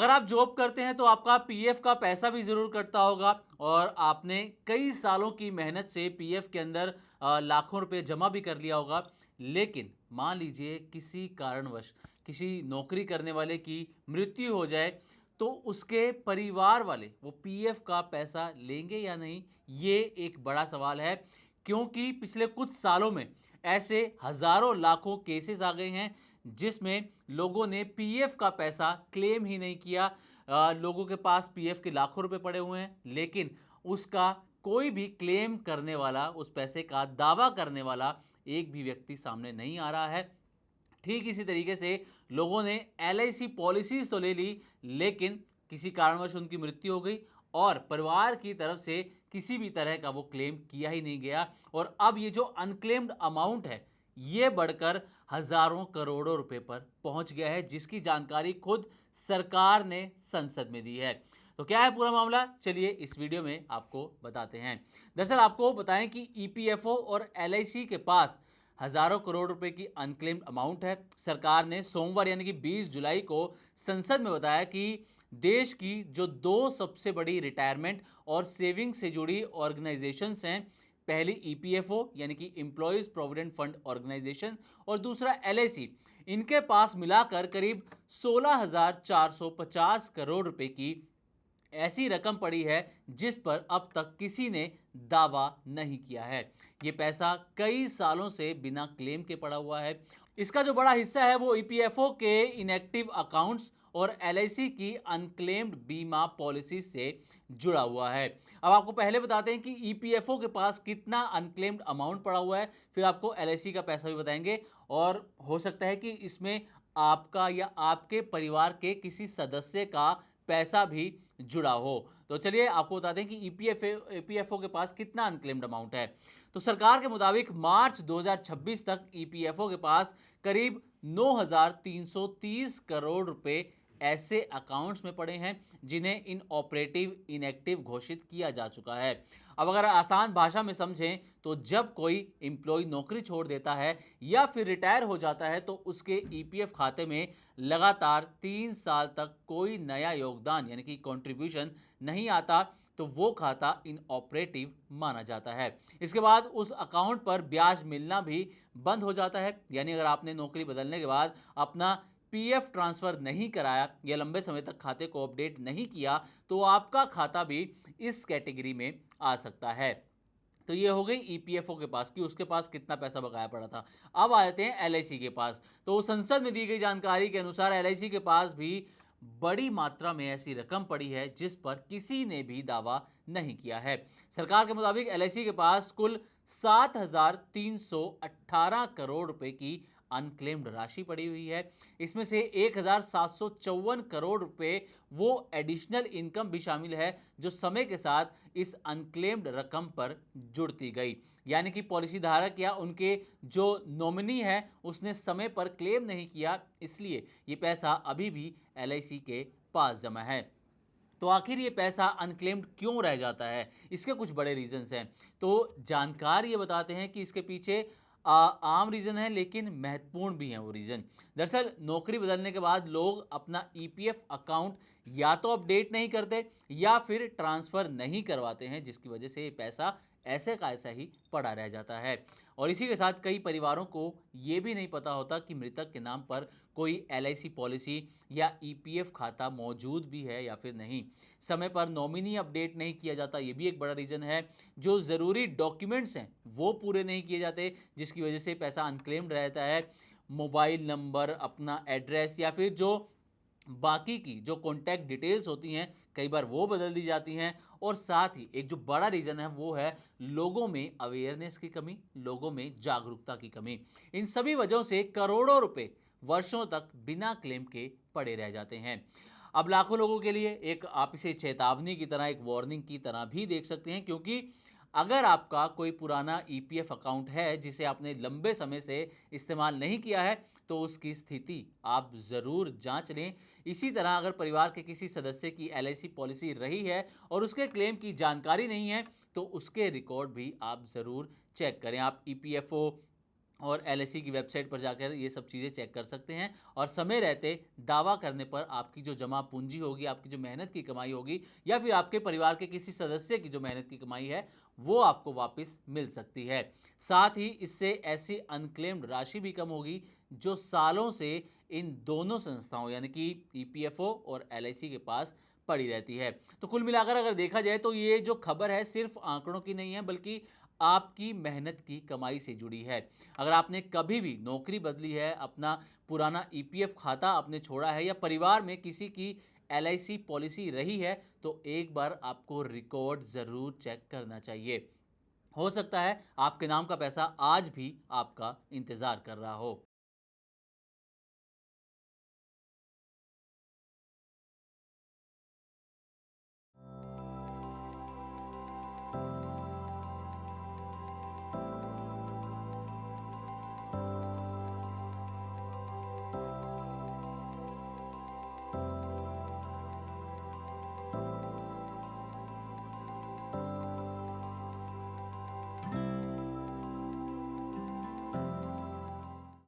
अगर आप जॉब करते हैं तो आपका पीएफ का पैसा भी ज़रूर कटता होगा और आपने कई सालों की मेहनत से पीएफ के अंदर लाखों रुपए जमा भी कर लिया होगा। लेकिन मान लीजिए किसी कारणवश किसी नौकरी करने वाले की मृत्यु हो जाए, तो उसके परिवार वाले वो पीएफ का पैसा लेंगे या नहीं, ये एक बड़ा सवाल है। क्योंकि पिछले कुछ सालों में ऐसे हजारों लाखों केसेस आ गए हैं जिसमें लोगों ने पीएफ का पैसा क्लेम ही नहीं किया। लोगों के पास पीएफ के लाखों रुपए पड़े हुए हैं, लेकिन उसका कोई भी क्लेम करने वाला, उस पैसे का दावा करने वाला एक भी व्यक्ति सामने नहीं आ रहा है। ठीक इसी तरीके से लोगों ने एलआईसी पॉलिसीज तो ले ली, लेकिन किसी कारणवश उनकी मृत्यु हो गई और परिवार की तरफ से किसी भी तरह का वो क्लेम किया ही नहीं गया। और अब ये जो अनक्लेम्ड अमाउंट है, ये बढ़कर हजारों करोड़ों रुपए पर पहुंच गया है, जिसकी जानकारी खुद सरकार ने संसद में दी है। तो क्या है पूरा मामला, चलिए इस वीडियो में आपको बताते हैं। दरअसल आपको बताएं कि ईपीएफओ और एलआईसी के पास हजारों करोड़ रुपए की अनक्लेम्ड अमाउंट है। सरकार ने सोमवार यानी कि 20 जुलाई को संसद में बताया कि देश की जो दो सबसे बड़ी रिटायरमेंट और सेविंग से जुड़ी ऑर्गेनाइजेशंस हैं, पहली ईपीएफओ यानी कि एम्प्लॉयज प्रोविडेंट फंड ऑर्गेनाइजेशन और दूसरा एलआईसी, इनके पास मिलाकर करीब 16,450 करोड़ रुपए की ऐसी रकम पड़ी है जिस पर अब तक किसी ने दावा नहीं किया है। ये पैसा कई सालों से बिना क्लेम के पड़ा हुआ है। इसका जो बड़ा हिस्सा है वो ईपीएफओ के इनएक्टिव अकाउंट्स और एलआईसी की अनक्लेम्ड बीमा पॉलिसी से जुड़ा हुआ है। अब आपको पहले बताते हैं कि ईपीएफओ के पास कितना अनक्लेम्ड अमाउंट पड़ा हुआ है, फिर आपको एलआईसी का पैसा भी बताएंगे और हो सकता है कि इसमें आपका या आपके परिवार के किसी सदस्य का पैसा भी जुड़ा हो। तो चलिए आपको बता दें कि ईपीएफओ के पास कितना अनक्लेम्ड अमाउंट है। तो सरकार के मुताबिक मार्च 2026 तक ईपीएफओ के पास करीब 9,330 करोड़ रुपए ऐसे अकाउंट्स में पड़े हैं जिन्हें इन ऑपरेटिव इनएक्टिव घोषित किया जा चुका है। अब अगर आसान भाषा में समझें तो जब कोई एम्प्लॉय नौकरी छोड़ देता है या फिर रिटायर हो जाता है तो उसके ईपीएफ खाते में लगातार 3 साल तक कोई नया योगदान यानी कि कंट्रीब्यूशन नहीं आता, तो वो खाता इनऑपरेटिव माना जाता है। इसके बाद उस अकाउंट पर ब्याज मिलना भी बंद हो जाता है। यानी अगर आपने नौकरी बदलने के बाद अपना पीएफ ट्रांसफर नहीं कराया या लंबे समय तक खाते को अपडेट नहीं किया, तो आपका खाता भी इस कैटेगरी में आ सकता है। तो ये हो गई ईपीएफओ के पास कि उसके पास कितना पैसा बकाया पड़ा था। अब आ जाते हैं एलआईसी के पास। तो संसद में दी गई जानकारी के अनुसार एलआईसी के पास भी बड़ी मात्रा में ऐसी रकम पड़ी है जिस पर किसी ने भी दावा नहीं किया है। सरकार के मुताबिक एलआईसी के पास कुल 7,318 करोड़ रुपए की अनक्लेम्ड राशि पड़ी हुई है। इसमें से 1,754 करोड़ रुपए वो एडिशनल इनकम भी शामिल है जो समय के साथ इस अनक्लेम्ड रकम पर जुड़ती गई। यानी कि पॉलिसी धारक या उनके जो नॉमिनी है उसने समय पर क्लेम नहीं किया, इसलिए ये पैसा अभी भी एलआईसी के पास जमा है। तो आखिर ये पैसा अनक्लेम्ड क्यों रह जाता है, इसके कुछ बड़े रीजंस हैं। तो जानकार ये बताते हैं कि इसके पीछे आम रीज़न है लेकिन महत्वपूर्ण भी हैं वो रीज़न। दरअसल नौकरी बदलने के बाद लोग अपना ईपीएफ अकाउंट या तो अपडेट नहीं करते या फिर ट्रांसफ़र नहीं करवाते हैं, जिसकी वजह से ये पैसा ऐसे का ऐसा ही पड़ा रह जाता है। और इसी के साथ कई परिवारों को ये भी नहीं पता होता कि मृतक के नाम पर कोई एलआईसी पॉलिसी या ईपीएफ खाता मौजूद भी है या फिर नहीं। समय पर नॉमिनी अपडेट नहीं किया जाता, ये भी एक बड़ा रीज़न है। जो ज़रूरी डॉक्यूमेंट्स हैं वो पूरे नहीं किए जाते, जिसकी वजह से पैसा अनक्लेम्ड रहता है। मोबाइल नंबर, अपना एड्रेस या फिर जो बाकी की जो कॉन्टैक्ट डिटेल्स होती हैं कई बार वो बदल दी जाती हैं। और साथ ही एक जो बड़ा रीज़न है वो है लोगों में अवेयरनेस की कमी, लोगों में जागरूकता की कमी। इन सभी वजहों से करोड़ों रुपए वर्षों तक बिना क्लेम के पड़े रह जाते हैं। अब लाखों लोगों के लिए एक आप इसे चेतावनी की तरह, एक वार्निंग की तरह भी देख सकते हैं, क्योंकि अगर आपका कोई पुराना ईपीएफ अकाउंट है जिसे आपने लंबे समय से इस्तेमाल नहीं किया है तो उसकी स्थिति आप ज़रूर जांच लें। इसी तरह अगर परिवार के किसी सदस्य की एलआईसी पॉलिसी रही है और उसके क्लेम की जानकारी नहीं है तो उसके रिकॉर्ड भी आप ज़रूर चेक करें। आप ईपीएफओ और एलआईसी की वेबसाइट पर जाकर ये सब चीज़ें चेक कर सकते हैं और समय रहते दावा करने पर आपकी जो जमा पूंजी होगी, आपकी जो मेहनत की कमाई होगी या फिर आपके परिवार के किसी सदस्य की जो मेहनत की कमाई है, वो आपको वापस मिल सकती है। साथ ही इससे ऐसी अनक्लेम्ड राशि भी कम होगी जो सालों से इन दोनों संस्थाओं यानी कि ईपीएफओ और एलआईसी के पास पड़ी रहती है। तो कुल मिलाकर अगर देखा जाए तो ये जो खबर है सिर्फ आंकड़ों की नहीं है बल्कि आपकी मेहनत की कमाई से जुड़ी है। अगर आपने कभी भी नौकरी बदली है, अपना पुराना ईपीएफ खाता आपने छोड़ा है या परिवार में किसी की एलआईसी पॉलिसी रही है, तो एक बार आपको रिकॉर्ड ज़रूर चेक करना चाहिए। हो सकता है आपके नाम का पैसा आज भी आपका इंतज़ार कर रहा हो।